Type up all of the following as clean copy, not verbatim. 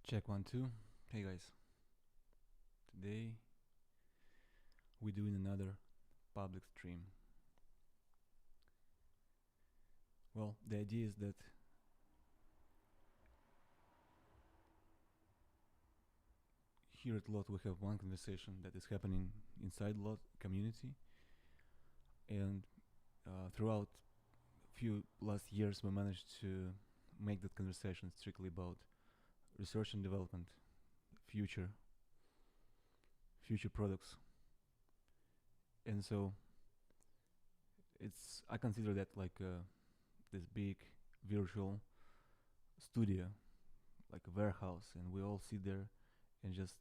Check one, two. Hey guys, today we're doing another public stream. Well, the idea is that here at Lot we have one conversation that is happening inside Lot community, and throughout few last years we managed to make that conversation strictly about research and development, future future products, and so it's I consider that like this big virtual studio, like a warehouse, and we all sit there and just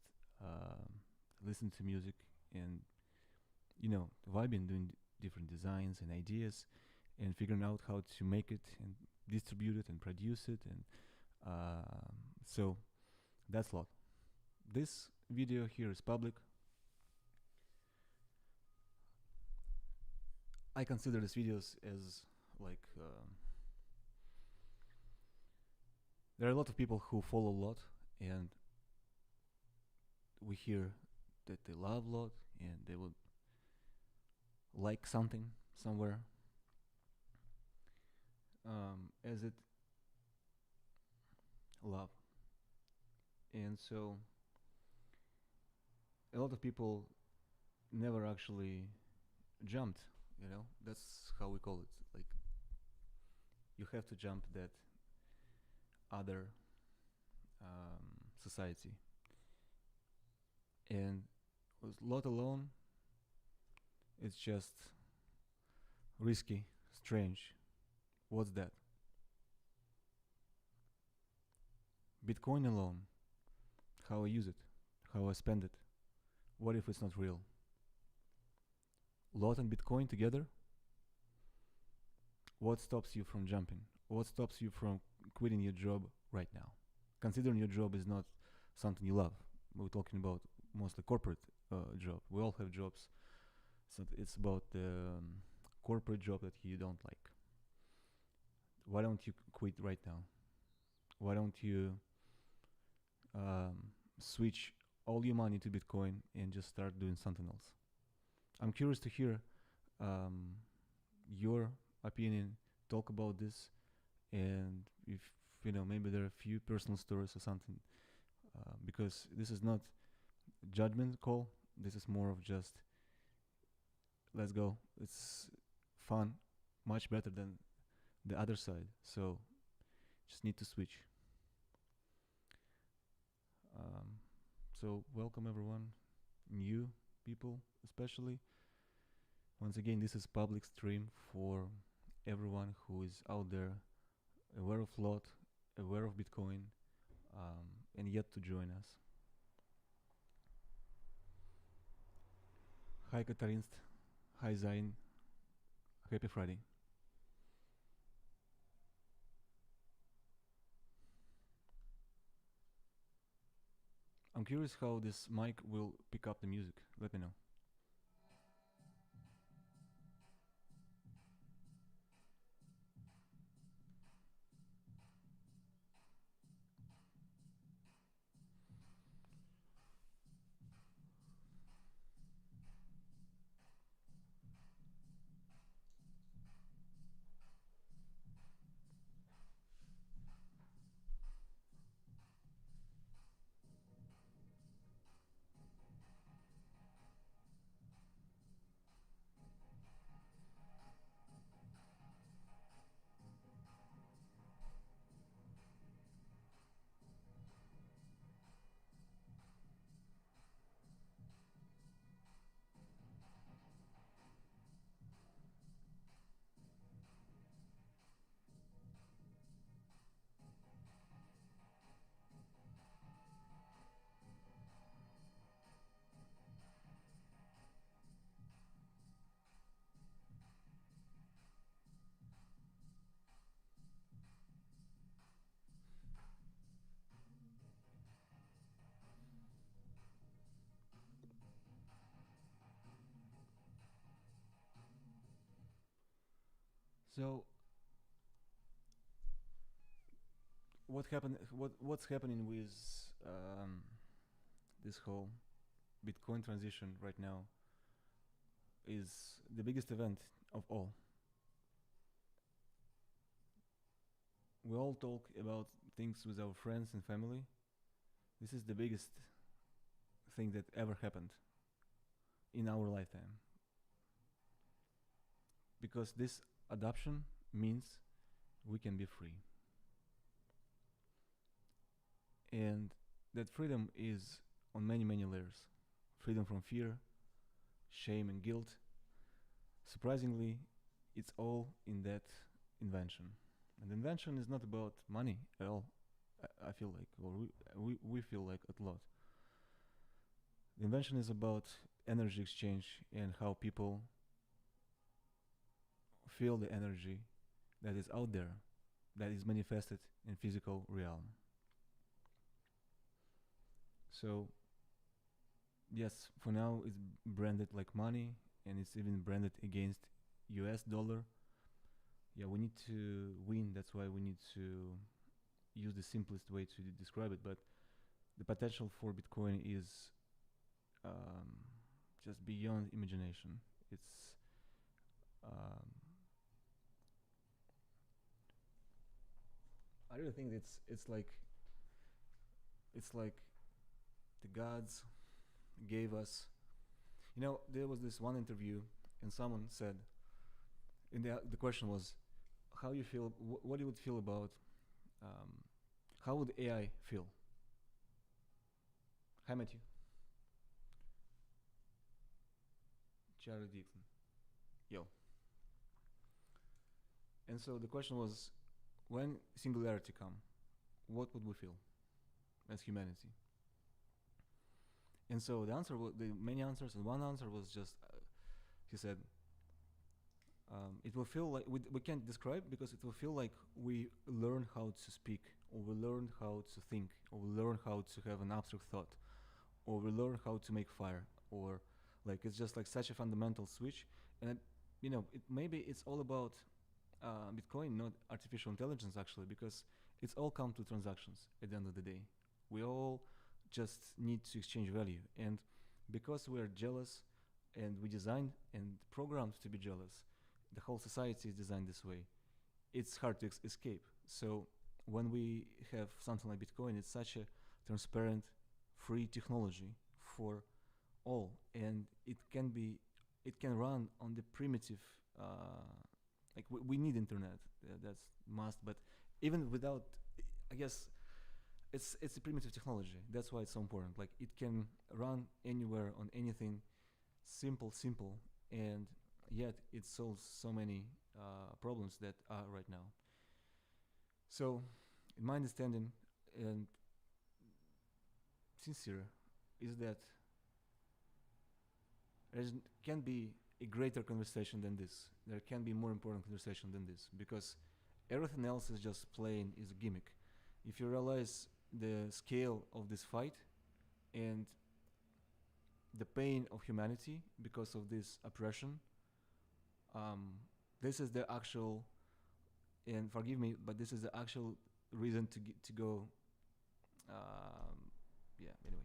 um listen to music and vibing, doing different designs and ideas, and figuring out how to make it and distribute it and produce it, and so that's a lot. This video here is public. I consider these videos as like there are a lot of people who follow a lot, and we hear that they love a lot and they would like something somewhere, as it love, and so a lot of people never actually jumped. That's how we call it. Like, you have to jump that other society, and with lot alone, it's just risky, strange. What's that? Bitcoin alone, how I use it, how I spend it. What if it's not real? Lot and Bitcoin together? What stops you from jumping? What stops you from quitting your job right now? Considering your job is not something you love. We're talking about mostly corporate job. We all have jobs. So it's about the corporate job that you don't like. Why don't you quit right now? Why don't you switch all your money to Bitcoin and just start doing something else? I'm curious to hear your opinion. Talk about this, and if maybe there are a few personal stories or something, because this is not judgment call. This is more of just let's go. It's fun, much better than the other side. So just need to switch. So welcome everyone, new people especially. Once again, this is public stream for everyone who is out there, aware of lot, aware of Bitcoin, and yet to join us. Hi Katarinst, hi Zain, happy Friday. I'm curious how this mic will pick up the music. Let me know. So what's happening with this whole Bitcoin transition right now is the biggest event of all. We all talk about things with our friends and family. This is the biggest thing that ever happened in our lifetime, because this adoption means we can be free. And that freedom is on many, many layers: freedom from fear, shame, and guilt. Surprisingly, it's all in that invention. And invention is not about money at all. I feel like, or we feel like a lot. The invention is about energy exchange and how people feel the energy that is out there, that is manifested in physical realm. So yes, for now it's branded like money, and it's even branded against US dollar. Yeah, we need to win. That's why we need to use the simplest way to describe it. But the potential for Bitcoin is um, just beyond imagination. It's um, I really think it's like the gods gave us. There was this one interview, and someone said, and the question was, how you feel, what you would feel about, um, how would AI feel? Hi, Matthew. Charlie Dixon. Yo. And so the question was, when singularity come, what would we feel as humanity? And so the answer was, the many answers, and one answer was just, he said, it will feel like we can't describe, because it will feel like we learn how to speak, or we learn how to think, or we learn how to have an abstract thought, or we learn how to make fire, or like it's just like such a fundamental switch. And maybe it's all about Bitcoin, not artificial intelligence actually, because it's all come to transactions at the end of the day. We all just need to exchange value, and because we're jealous, and we designed and programmed to be jealous, the whole society is designed this way. It's hard to escape. So when we have something like Bitcoin, it's such a transparent, free technology for all, and it can run on the primitive. Like we need internet, that's must. But even without, I guess it's a primitive technology. That's why it's so important. Like it can run anywhere on anything, simple, and yet it solves so many problems that are right now. So, in my understanding, and sincere, is that there can be a greater conversation than this. There can be more important conversation than this, because everything else is just playing, is a gimmick. If you realize the scale of this fight and the pain of humanity because of this oppression, this is the actual, and forgive me, but this is the actual reason to go. Yeah. Anyway,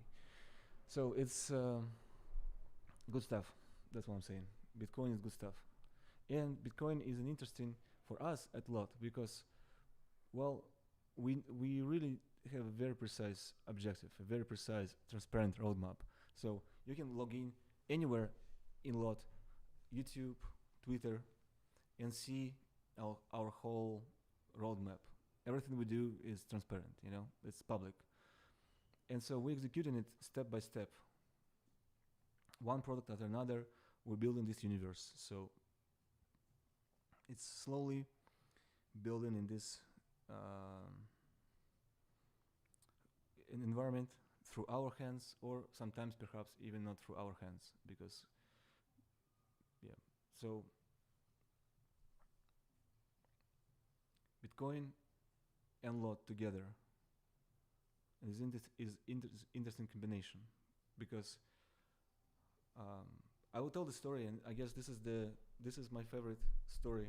so it's good stuff. That's what I'm saying. Bitcoin is good stuff, and Bitcoin is an interesting for us at lot, because, well, we really have a very precise objective, a very precise, transparent roadmap. So you can log in anywhere in lot, YouTube, Twitter, and see our whole roadmap. Everything we do is transparent, it's public. And so we're executing it step by step, one product after another. We're building this universe. So it's slowly building in this an environment through our hands, or sometimes perhaps even not through our hands, because, yeah. So Bitcoin and lot together is interesting combination, because I will tell the story, and I guess this is my favorite story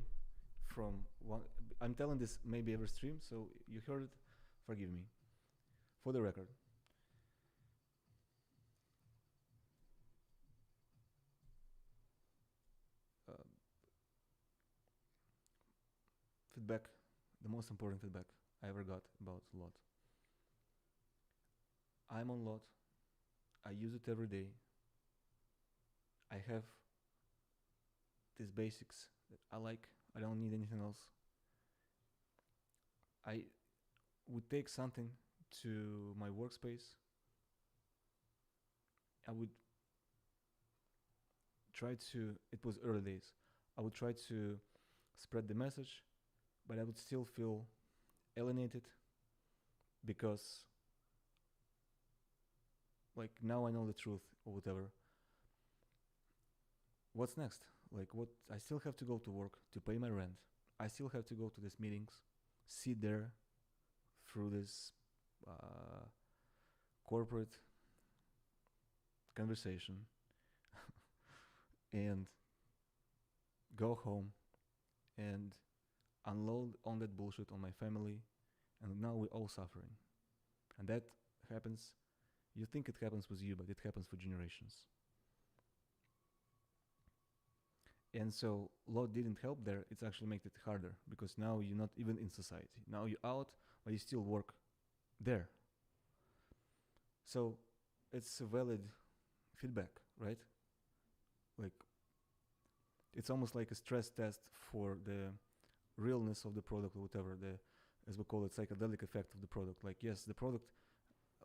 from one. I'm telling this maybe every stream, so you heard it. Forgive me. For the record, feedback, the most important feedback I ever got about Lot. I'm on Lot. I use it every day. I have these basics that I like. I don't need anything else. I would take something to my workspace. I would try to, it was early days, I would try to spread the message, but I would still feel alienated because, like, now I know the truth or whatever. What's next? Like, what? I still have to go to work to pay my rent. I still have to go to these meetings, sit there through this uh, corporate conversation, and go home and unload on that bullshit on my family, and now we're all suffering. And that happens. You think it happens with you, but it happens for generations. And so law didn't help there. It's actually made it harder because now you're not even in society. Now you're out, but you still work there. So it's a valid feedback, right? Like, it's almost like a stress test for the realness of the product or whatever, the, as we call it, psychedelic effect of the product. Like, yes, the product,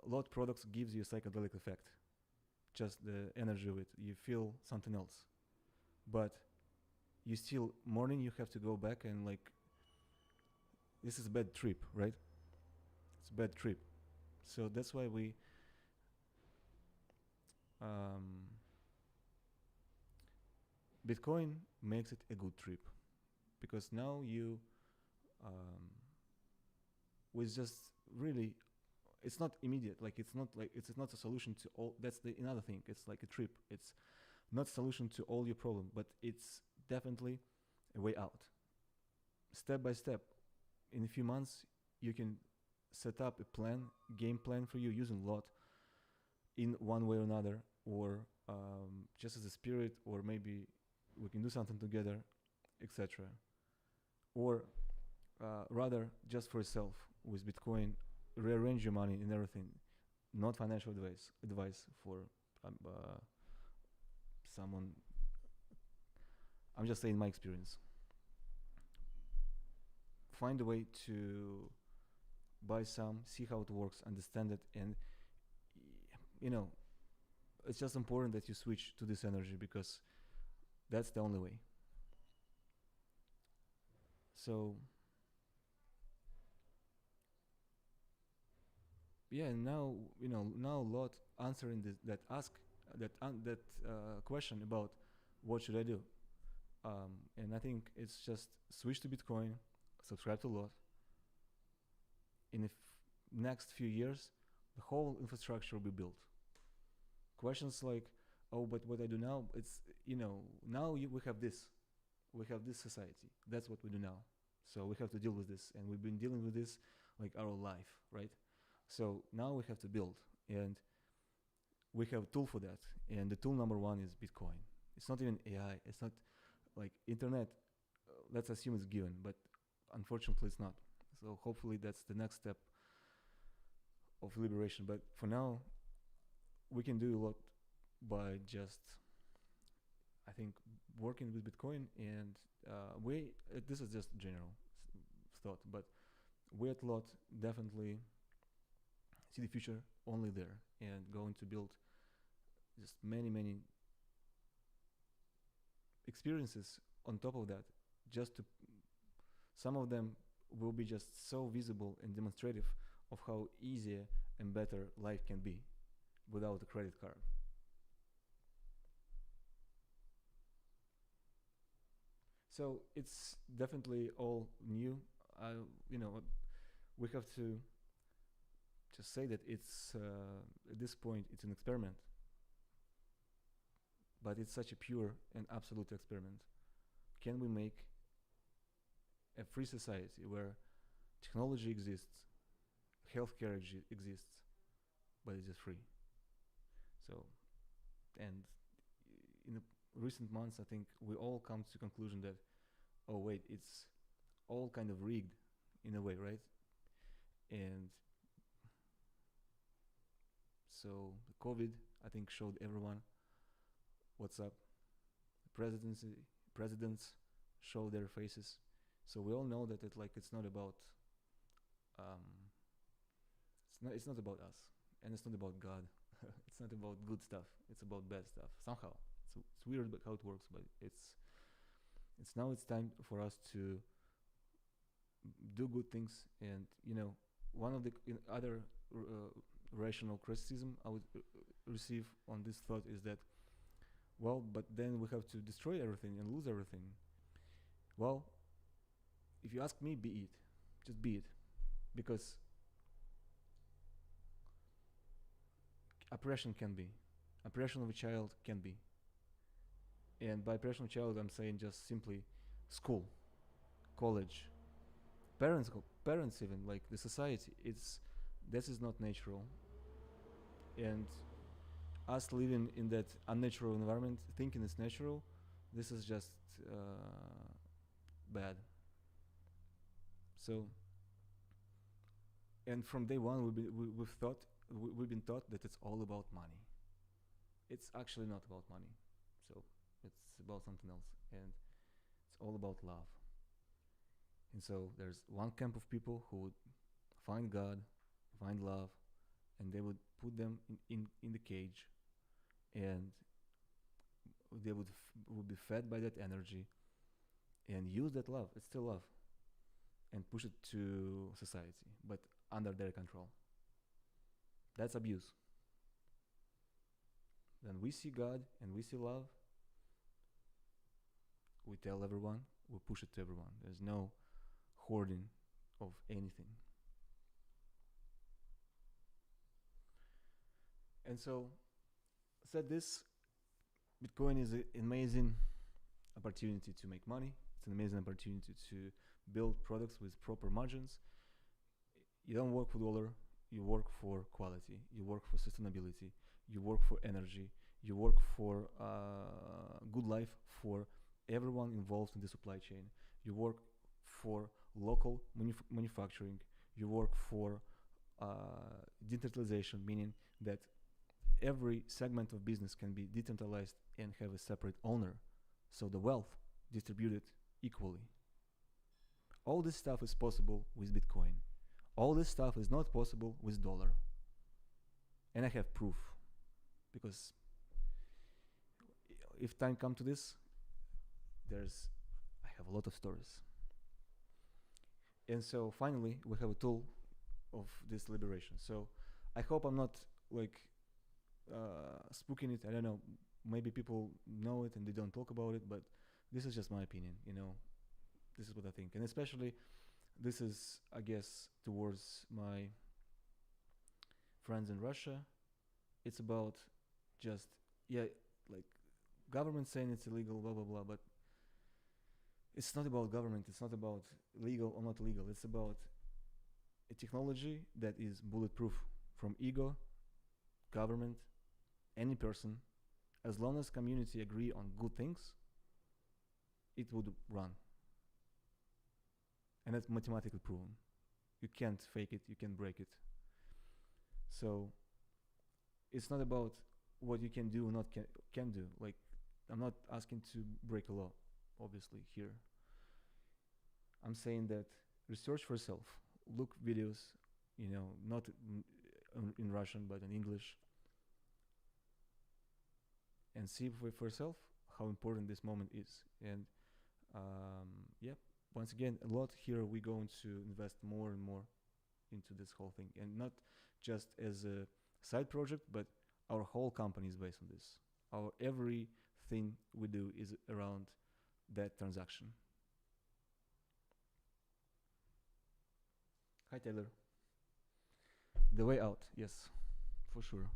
a lot of products gives you a psychedelic effect, just the energy of it. You feel something else, but you still morning you have to go back and, like, this is a bad trip, right? It's a bad trip. So that's why we um, Bitcoin makes it a good trip because now you um, with just really, it's not immediate, like it's not a solution to all. That's the another thing. It's like a trip. It's not solution to all your problem, but it's definitely a way out. Step by step, in a few months, you can set up a plan, game plan for you using lot in one way or another, or just as a spirit, or maybe we can do something together, etc. Or rather, just for yourself with Bitcoin, rearrange your money and everything. Not financial advice for someone. I'm just saying my experience. Find a way to buy some, see how it works, understand it, and you know, it's just important that you switch to this energy because that's the only way. So yeah, now now a lot answering that question about what should I do, and I think it's just switch to Bitcoin, subscribe to lot. In the next few years, the whole infrastructure will be built. Questions like, oh, but what I do now, it's now we have this society. That's what we do now. So we have to deal with this, and we've been dealing with this like our life, right? So now we have to build, and we have a tool for that. And the tool number one is Bitcoin. It's not even AI. It's not like internet. Let's assume it's given, but unfortunately, it's not. So hopefully, that's the next step of liberation. But for now, we can do a lot by just, I think, working with Bitcoin, and this is just general thought, but we at Lot definitely see the future only there and going to build just many experiences on top of that. Just to, some of them will be just so visible and demonstrative of how easier and better life can be without a credit card. So it's definitely all new. You know, we have to just say that it's at this point it's an experiment, but it's such a pure and absolute experiment. Can we make a free society where technology exists, healthcare exists, but it is free? So, and in the recent months, I think we all come to the conclusion that, oh wait, it's all kind of rigged in a way, right? And so the COVID, I think, showed everyone what's up. Presidency, presidents show their faces, so we all know that it's not about um, it's not about us, and it's not about God. It's not about good stuff. It's about bad stuff somehow. It's weird, but how it works. But it's now it's time for us to do good things, and one of the other rational criticism I would receive on this thought is that, well, but then we have to destroy everything and lose everything. Well, if you ask me, be it, just be it, because oppression can be, oppression of a child can be, and by oppression of child, I'm saying just simply school, college, parents even like the society. It's This is not natural, and us living in that unnatural environment, thinking it's natural, this is just bad. So, and from day one, we've been taught that it's all about money. It's actually not about money. So it's about something else, and it's all about love. And so there's one camp of people who would find God, find love, and they would put them in the cage, and they would be fed by that energy and use that love. It's still love, and push it to society, but under their control. That's abuse. Then we see God and we see love. We tell everyone. We push it to everyone. There's no hoarding of anything. And so, said this, Bitcoin is an amazing opportunity to make money. It's an amazing opportunity to build products with proper margins. You don't work for dollar, you work for quality, you work for sustainability, you work for energy, you work for good life for everyone involved in the supply chain. You work for local manufacturing. You work for decentralization, meaning that every segment of business can be decentralized and have a separate owner, so the wealth distributed equally. All this stuff is possible with Bitcoin. All this stuff is not possible with dollar. And I have proof, because if time comes to this, I have a lot of stories. And so finally, we have a tool of this liberation. So I hope I'm not like spooking it. I don't know. Maybe people know it and they don't talk about it, but this is just my opinion. This is what I think, and especially this is, I guess, towards my friends in Russia. It's about just like government saying it's illegal, blah blah blah, but it's not about government. It's not about legal or not legal. It's about a technology that is bulletproof from ego, government, any person. As long as community agree on good things, it would run. And that's mathematically proven. You can't fake it, you can break it. So it's not about what you can do or not can do. Like, I'm not asking to break a law, obviously, here. I'm saying that research for yourself. Look videos, not in Russian, but in English. And see for yourself how important this moment is. And once again, a lot here we're going to invest more and more into this whole thing. And not just as a side project, but our whole company is based on this. Our everything we do is around that transaction. Hi, Taylor. The way out, yes, for sure.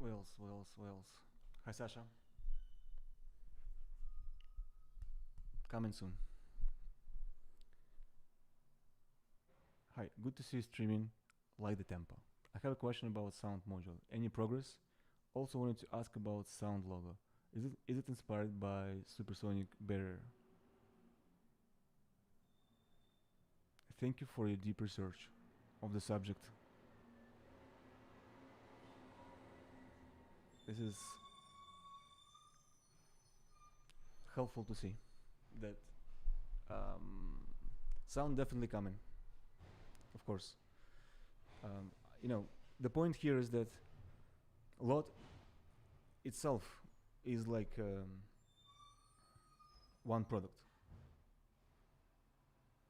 Wales, Wales, Wales. Hi, Sasha. Coming soon. Hi, good to see you streaming. Like the tempo. I have a question about sound module. Any progress? Also wanted to ask about sound logo. Is it inspired by Supersonic Barrier? Thank you for your deep research of the subject. This is helpful to see that um, sound definitely coming, of course. Um, you know, the point here is that lot itself is like one product.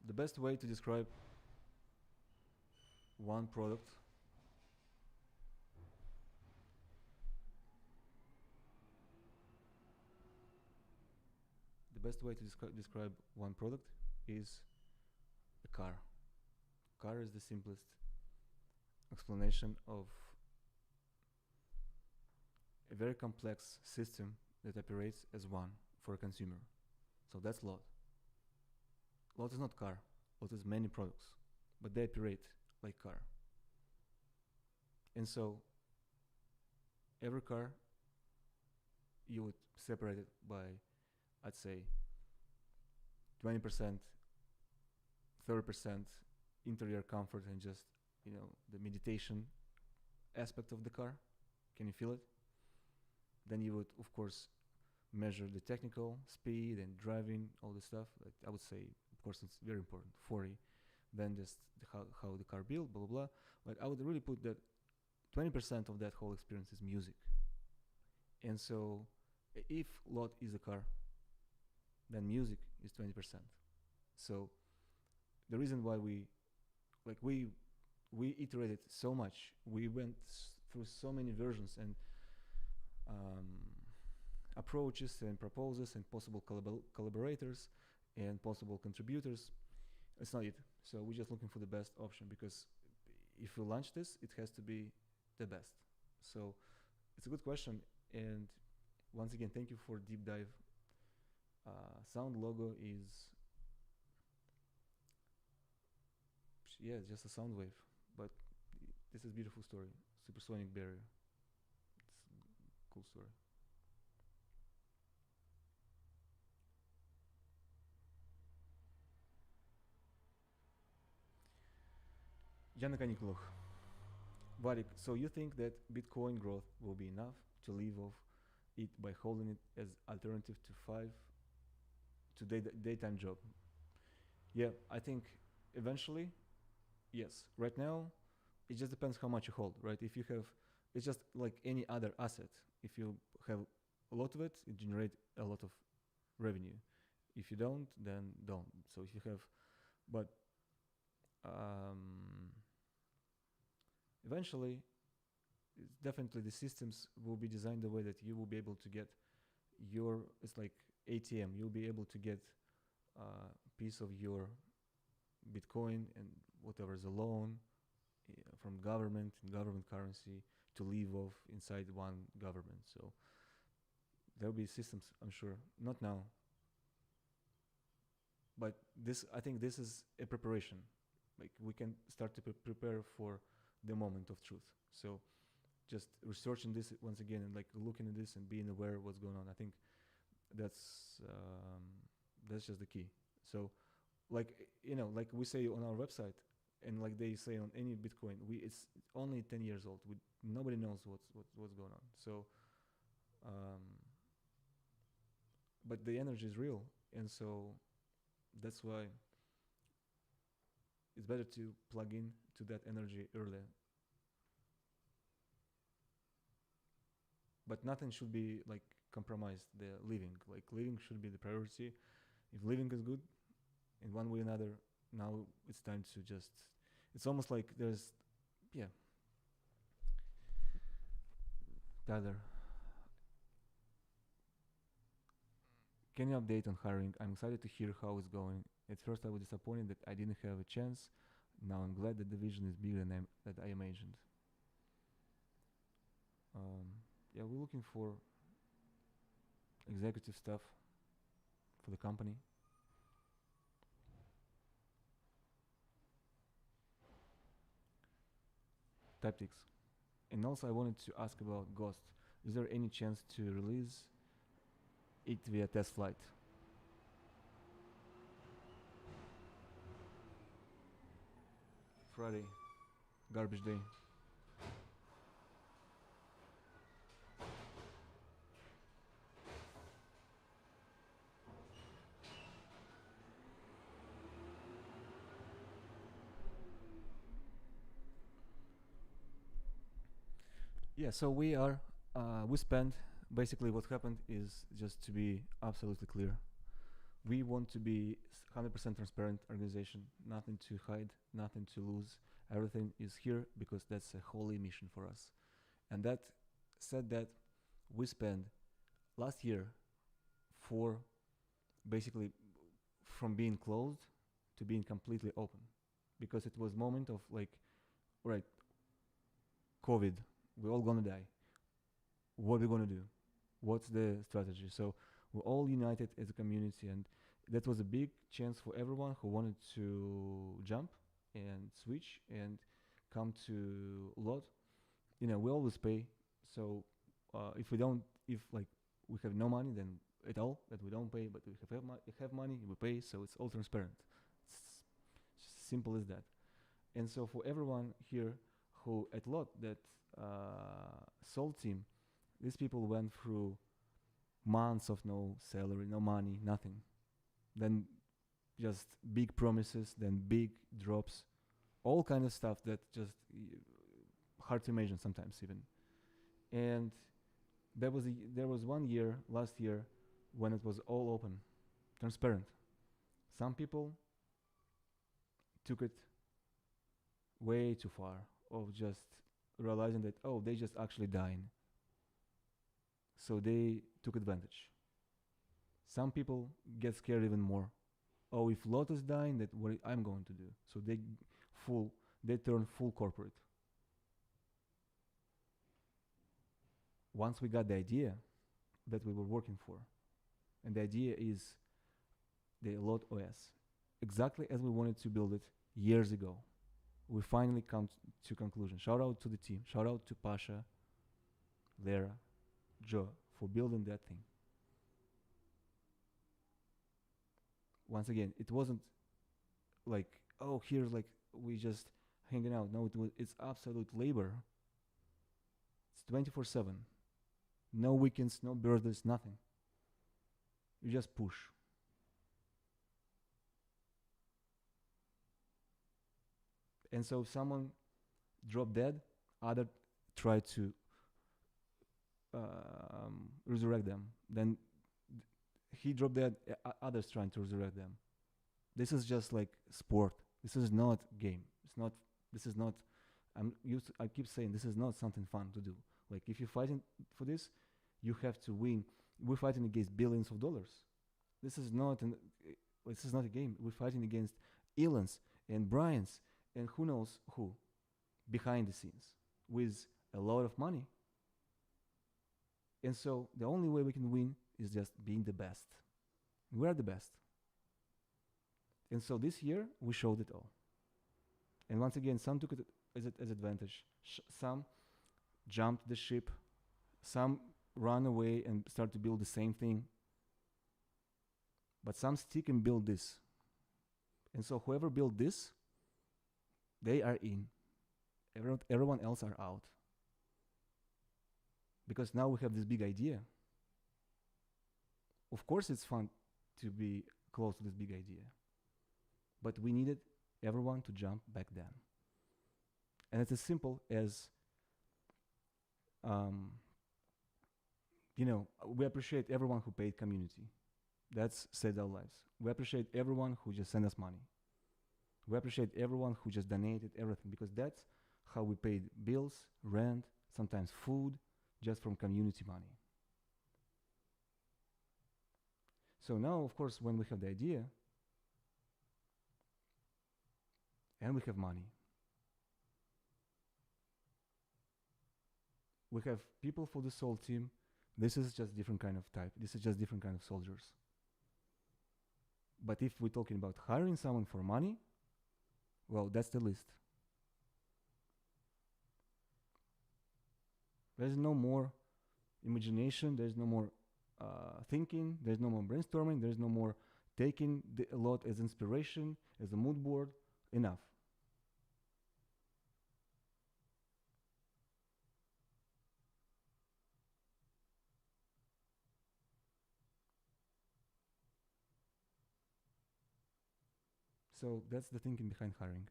The best way to describe one product the best way to describe one product is a car. Car is the simplest explanation of a very complex system that operates as one for a consumer. So that's lot. Lot is not car. Lot is many products, but they operate like car. And so every car you would separate it by, I'd say, 20%, 30% interior comfort and just, the meditation aspect of the car. Can you feel it? Then you would, of course, measure the technical speed and driving, all the stuff. Like I would say, of course, it's very important. 40, then just how the car built, blah blah blah. But I would really put that 20% of that whole experience is music. And so, if lot is a car, then music is 20%. So, the reason why we iterated so much, we went through so many versions and um, approaches and proposals and possible collaborators and possible contributors. It's not it. So we're just looking for the best option, because if we launch this, it has to be the best. So it's a good question. And once again, thank you for deep dive. Sound logo is, yeah, it's just a sound wave. But this is a beautiful story. Supersonic Barrier. It's a cool story. Jana Kaniklov. Varik, so you think that Bitcoin growth will be enough to live off it by holding it as alternative to daytime job? Yeah, I think eventually, yes. Right now, it just depends how much you hold, right? If you have, it's just like any other asset. If you have a lot of it, it generates a lot of revenue. If you don't, then don't. So if you have, but um, eventually, it's definitely the systems will be designed the way that you will be able to get your, it's like ATM, you'll be able to get a piece of your Bitcoin and whatever is a loan from government and government currency to live off inside one government. So there'll be systems, I'm sure, not now, but this, I think this is a preparation. Like we can start to prepare for the moment of truth. So just researching this once again and like looking at this and being aware of what's going on. I think that's just the key. So like like we say on our website, and like they say on any Bitcoin, it's only 10 years old. Nobody knows what's going on. So but the energy is real, and so that's why it's better to plug in to that energy earlier. But nothing should be like compromised. The living, like living, should be the priority. If living is good, in one way or another, now it's time to just. It's almost like there's, yeah. Tyler, can you update on hiring? I'm excited to hear how it's going. At first, I was disappointed that I didn't have a chance. Now I'm glad that the vision is bigger than I imagined. Yeah, we're looking for executive stuff for the company. Tactics. And also, I wanted to ask about Ghost. Is there any chance to release it via test flight? Friday, garbage day. Yeah, so we spent, basically what happened is, just to be absolutely clear, we want to be 100% transparent organization, nothing to hide, nothing to lose. Everything is here because that's a holy mission for us. And that said that we spent last year for basically from being closed to being completely open, because it was moment of like, right, COVID, we're all gonna die. What are we gonna do? What's the strategy? So we're all united as a community, and that was a big chance for everyone who wanted to jump and switch and come to Lot. You know, we always pay. So if we don't, if like we have no money, then at all that we don't pay. But we have money, we pay. So it's all transparent. It's simple as that. And so for everyone here who at Lot, that sold team, these people went through months of no salary, no money, nothing. Then just big promises, then big drops, all kind of stuff that just hard to imagine sometimes even. And there was one year last year when it was all open, transparent. Some people took it way too far of just realizing that, oh, they just actually dying, so they took advantage. Some people get scared even more. Oh, if Lotus dying, that what I'm going to do. So full they turn full corporate. Once we got the idea that we were working for, and the idea is the Lot OS, exactly as we wanted to build it years ago, we finally come to conclusion. Shout out to the team. Shout out to Pasha, Lera, Joe for building that thing. Once again, it wasn't like, oh, here's like we just hanging out. No, it's absolute labor. It's 24/7. No weekends, no birthdays, nothing. You just push. And so if someone drop dead, other try to resurrect them. Then he dropped dead, others trying to resurrect them. This is just like sport. This is not game. It's not. This is not. I keep saying this is not something fun to do. Like if you're fighting for this, you have to win. We're fighting against billions of dollars. This is not this is not a game. We're fighting against Elons and Bryans and who knows who behind the scenes with a lot of money. And so the only way we can win is just being the best. We are the best. And so this year we showed it all. And once again, some took it as advantage. Some jumped the ship. Some ran away and start to build the same thing. But some stick and build this. And so whoever built this, they are in. Everyone else are out. Because now we have this big idea. Of course it's fun to be close to this big idea. But we needed everyone to jump back then. And it's as simple as, we appreciate everyone who paid community. That's saved our lives. We appreciate everyone who just sent us money. We appreciate everyone who just donated everything, because that's how we paid bills, rent, sometimes food, just from community money. So now, of course, when we have the idea and we have money, we have people for the soul team. This is just different kind of type. This is just different kind of soldiers. But if we're talking about hiring someone for money, well, that's the list. There's no more imagination. There's no more thinking. There's no more brainstorming. There's no more taking a lot as inspiration, as a mood board. Enough. So that's the thinking behind hiring.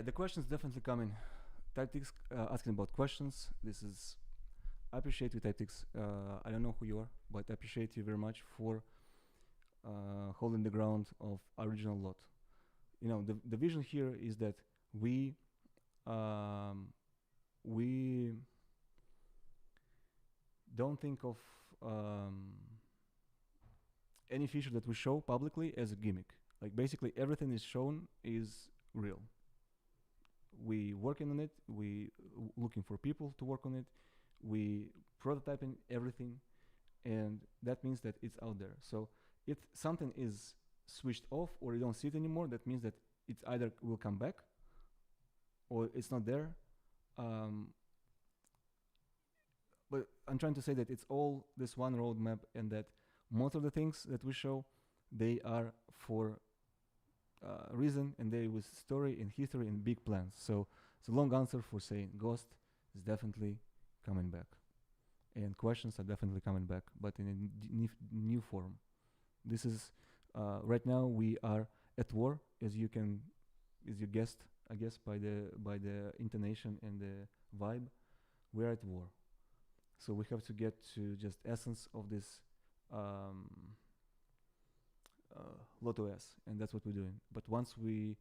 The questions definitely coming. Tactics asking about questions. This is I appreciate you, Tactics. I don't know who you are, but I appreciate you very much for holding the ground of original lot. You know, the vision here is that we um, we don't think of any feature that we show publicly as a gimmick. Like basically everything is shown is real. We working on it. We looking for people to work on it. We prototyping everything, and that means that it's out there. So if something is switched off or you don't see it anymore, that means that it either will come back or it's not there. Um, but I'm trying to say that it's all this one roadmap, and that most of the things that we show, they are for reason, and they with story and history and big plans. So it's a long answer for saying Ghost is definitely coming back, and questions are definitely coming back, but in a new form. This is right now we are at war, as you guessed, I guess by the intonation and the vibe. We are at war, so we have to get to just essence of this um, Lotto S, and that's what we're doing. But once we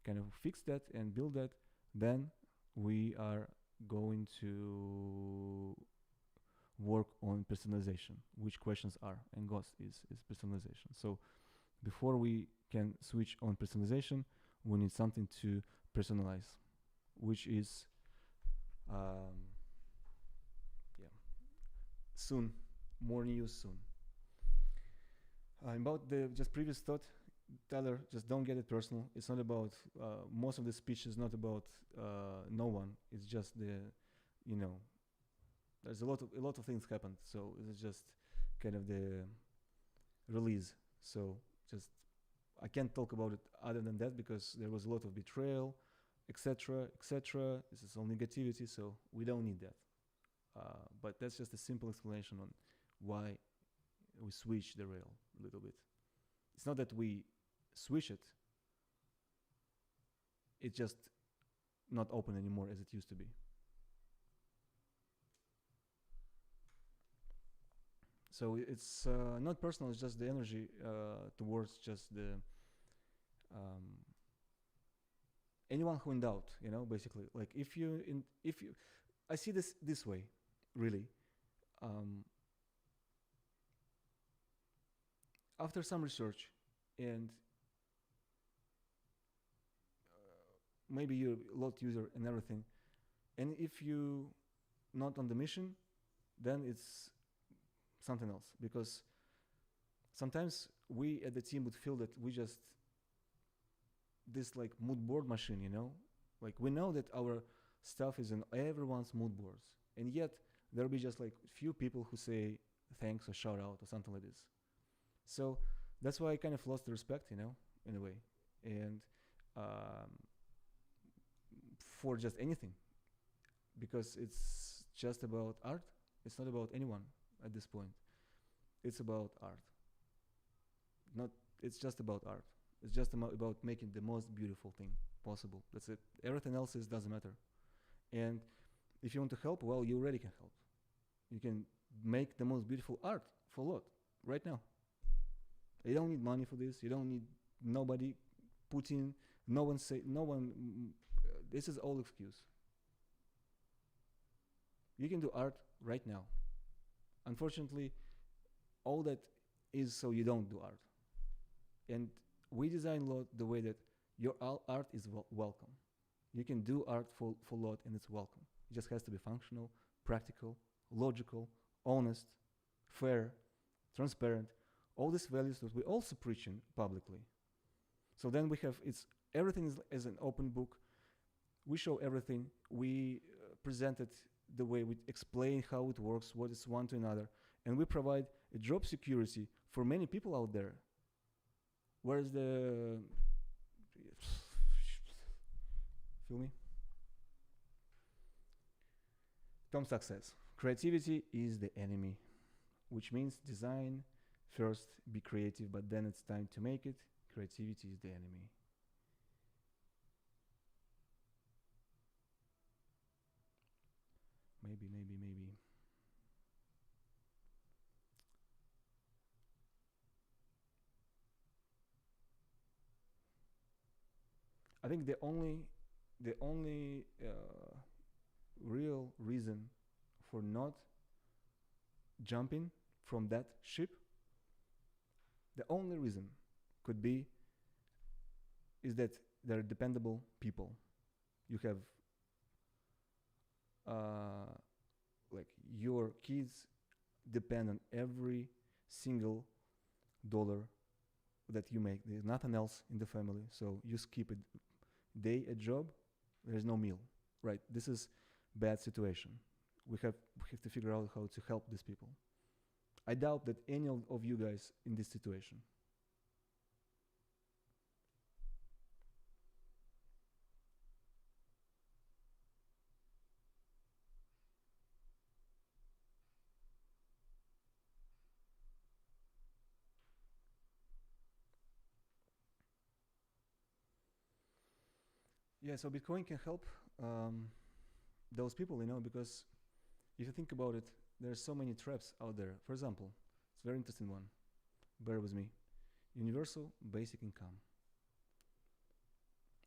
kind of fix that and build that, then we are going to work on personalization, which questions are, and Ghost is personalization. So before we can switch on personalization, we need something to personalize, which is yeah, soon, more news soon. About the just previous thought, Tyler, just don't get it personal. It's not about most of the speech is not about no one. It's just the, you know, there's a lot of things happened. So it's just kind of the release. So just I can't talk about it other than that because there was a lot of betrayal, etc., etc. This is all negativity, so we don't need that. But that's just a simple explanation on why we switch the rail a little bit. It's not that we switch it, it's just not open anymore as it used to be. So it's not personal, it's just the energy towards just the anyone who in doubt, you know, basically. Like if you I see this way, really. After some research and maybe you're a lot user and everything, and if you not on the mission, then it's something else, because sometimes we at the team would feel that we just this like mood board machine, you know, like we know that our stuff is in everyone's mood boards, and yet there'll be just like few people who say thanks or shout out or something like this. So that's why I kind of lost the respect, you know, in a way, and um, for just anything, because it's just about art. It's not about anyone at this point. It's about art. Not. It's just about art. It's just about making the most beautiful thing possible. That's it. Everything else doesn't matter. And if you want to help, well, you already can help. You can make the most beautiful art for a lot. right now. You don't need money for this. You don't need nobody, Putin. No one say no one. This is all excuse. You can do art right now. Unfortunately, all that is so you don't do art. And we design lot the way that your art is welcome. You can do art for lot and it's welcome. It just has to be functional, practical, logical, honest, fair, transparent. All these values that we also preaching publicly. So then we have everything is as an open book. We show everything. We present it the way we explain how it works, what is one to another, and we provide a job security for many people out there. Where's the feel me? Tom Sachs says, creativity is the enemy, which means design first, be creative, but then it's time to make it. Creativity is the enemy. Maybe. I think the only real reason for not jumping from that ship, the only reason could be is that they're dependable people. You have like your kids depend on every single dollar that you make. There's nothing else in the family, so you skip a day a job, there's no meal, right? This is bad situation. We have to figure out how to help these people. I doubt that any of you guys in this situation. Yeah, so Bitcoin can help those people, because if you think about it, there's so many traps out there. For example, it's a very interesting one. Bear with me. Universal basic income.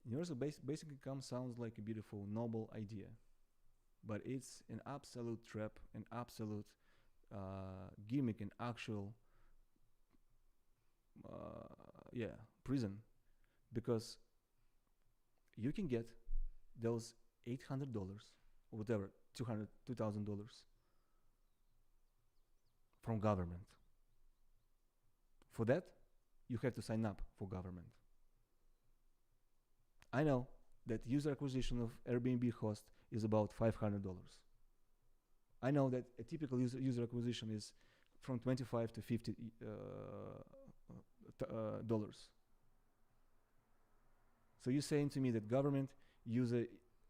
Universal basic income sounds like a beautiful, noble idea, but it's an absolute trap, an absolute gimmick, an actual prison, because you can get those $800 or whatever, $2,000 from government. For that, you have to sign up for government. I know that user acquisition of Airbnb host is about $500. I know that a typical user acquisition is from $25 to $50 dollars. So you're saying to me that government use a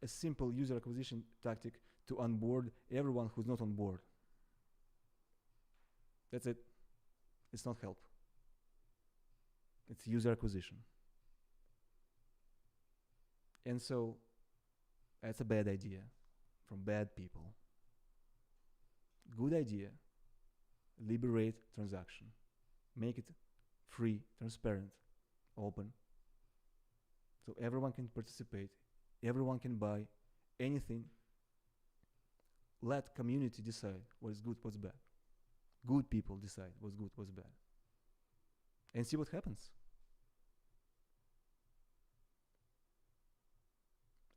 simple user acquisition tactic to onboard everyone who's not on board. That's it. It's not help. It's user acquisition. And so that's a bad idea from bad people. Good idea, liberate transaction. Make it free, transparent, open. So everyone can participate, everyone can buy anything. Let community decide what is good, what's bad. Good people decide what's good, what's bad. And see what happens.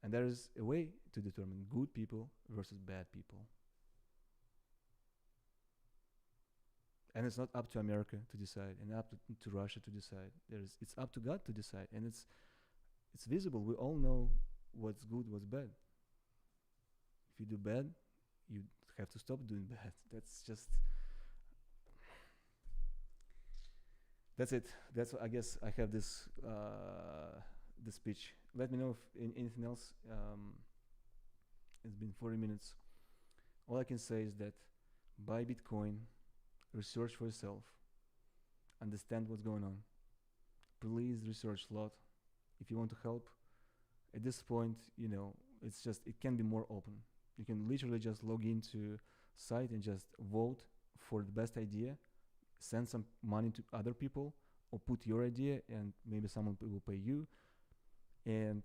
And there is a way to determine good people versus bad people. And it's not up to America to decide, and up to Russia to decide. It's up to God to decide, and it's visible. We all know what's good, what's bad. If you do bad, you have to stop doing bad. That's it. I guess I have this speech. Let me know if anything else. It's been 40 minutes. All I can say is that buy Bitcoin, research for yourself, understand what's going on. Please research a lot. If you want to help, at this point, it can be more open. You can literally just log into site and just vote for the best idea, send some money to other people or put your idea and maybe someone will pay you, and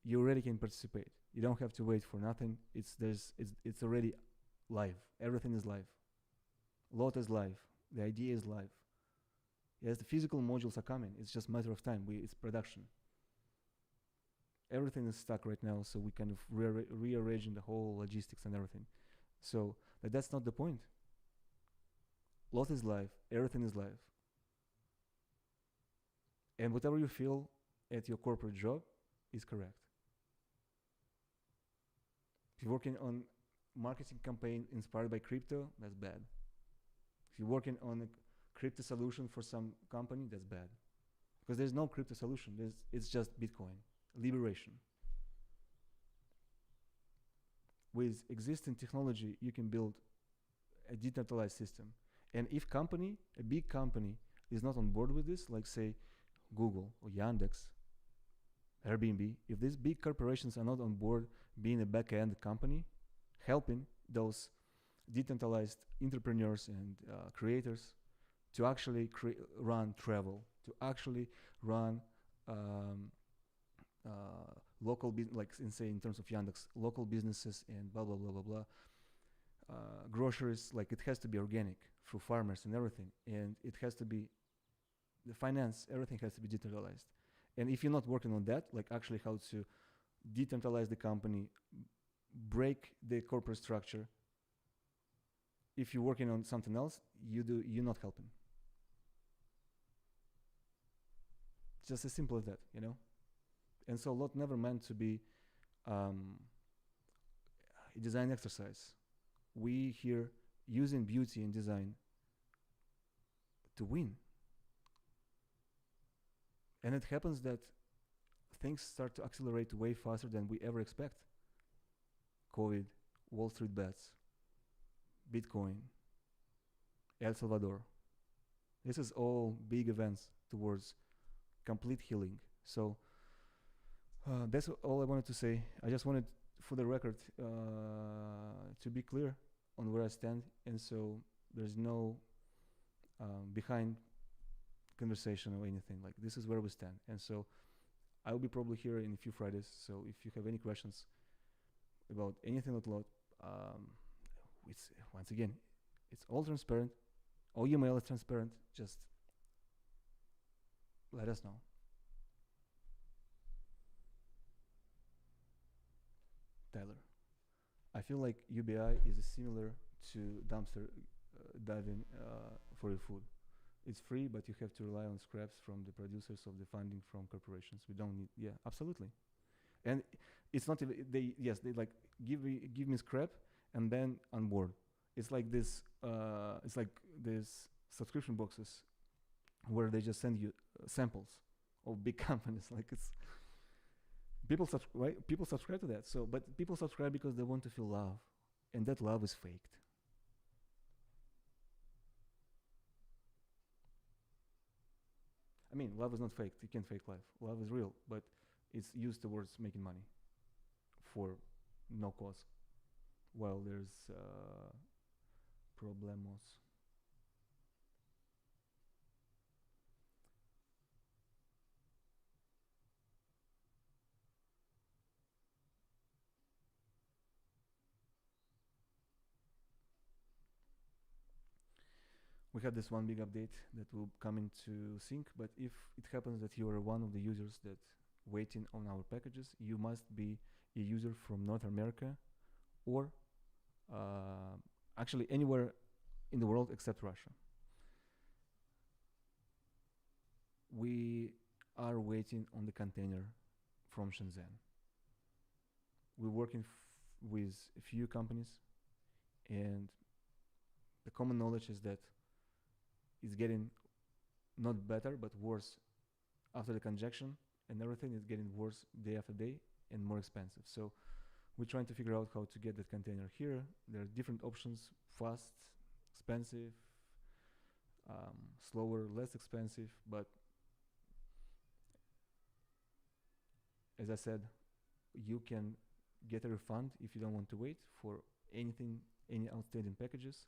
you already can participate. You don't have to wait for nothing. It's already live. Everything is live. Lot is live. The idea is live. Yes, the physical modules are coming. It's just a matter of time. It's production. Everything is stuck right now, so we kind of rearranging the whole logistics and everything. So that's not the point. Lot is live. Everything is live. And whatever you feel at your corporate job is correct. If you're working on marketing campaign inspired by crypto, that's bad. If you're working on a crypto solution for some company, that's bad. Because there's no crypto solution. It's just Bitcoin. Liberation. With existing technology, you can build a decentralized system. And if a big company, is not on board with this, like say Google or Yandex, Airbnb, if these big corporations are not on board being a back-end company, helping those decentralized entrepreneurs and creators to actually run travel, to actually run local business, like in terms of Yandex, local businesses and blah blah blah blah blah. Groceries, like it has to be organic through farmers and everything, and it has to be the finance, everything has to be decentralized. And if you're not working on that, like actually how to decentralize the company, break the corporate structure, if you're working on something else, you're not helping. Just as simple as that, you know? And so Lot never meant to be a design exercise. We here using beauty and design to win. And it happens that things start to accelerate way faster than we ever expect. COVID, Wall Street bets, Bitcoin, El Salvador. This is all big events towards complete healing. So that's all I wanted to say. I just wanted, for the record, to be clear on where I stand, and so there's no behind conversation or anything. Like, this is where we stand. And so I'll be probably here in a few Fridays, so if you have any questions about anything at Lot, it's, once again, it's all transparent. All email is transparent. Just let us know. Tyler, I feel like UBI is similar to dumpster diving for your food. It's free, but you have to rely on scraps from the producers of the funding from corporations. We don't need, yeah, absolutely. And it's not even, they like give me scrap and then on board. It's like this, it's like these subscription boxes where they just send you samples of big companies. Like, it's, people subscribe to that. So, but people subscribe because they want to feel love, and that love is faked. I mean, love is not faked. You can't fake life. Love is real, but it's used towards making money for no cause. While there's problemos. We have this one big update that will come into sync, but if it happens that you are one of the users that waiting on our packages, you must be a user from North America or actually anywhere in the world except Russia. We are waiting on the container from Shenzhen. We're working with a few companies, and the common knowledge is that it's getting not better but worse after the congestion, and everything is getting worse day after day and more expensive. So we're trying to figure out how to get that container here. There are different options: fast, expensive, slower, less expensive. But as I said, you can get a refund if you don't want to wait for anything, any outstanding packages.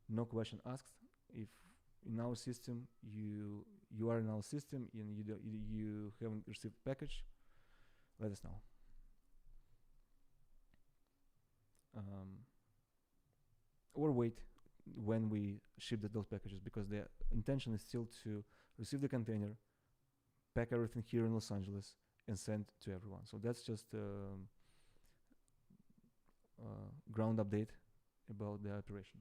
No question asked. If in our system, you are in our system and you haven't received the package, let us know. um, or wait when we ship those packages, because the intention is still to receive the container, pack everything here in Los Angeles, and send to everyone. So that's just ground update about the operation.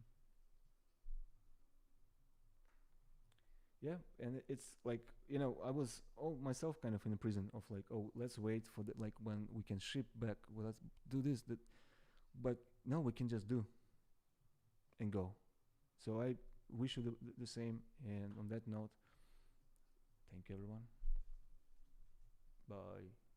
Yeah, and it's like, I was myself kind of in a prison of like, oh, let's wait for the, like, when we can ship back. Well, let's do this, that, but no, we can just do and go. So I wish you the same. And on that note, thank you, everyone. Bye.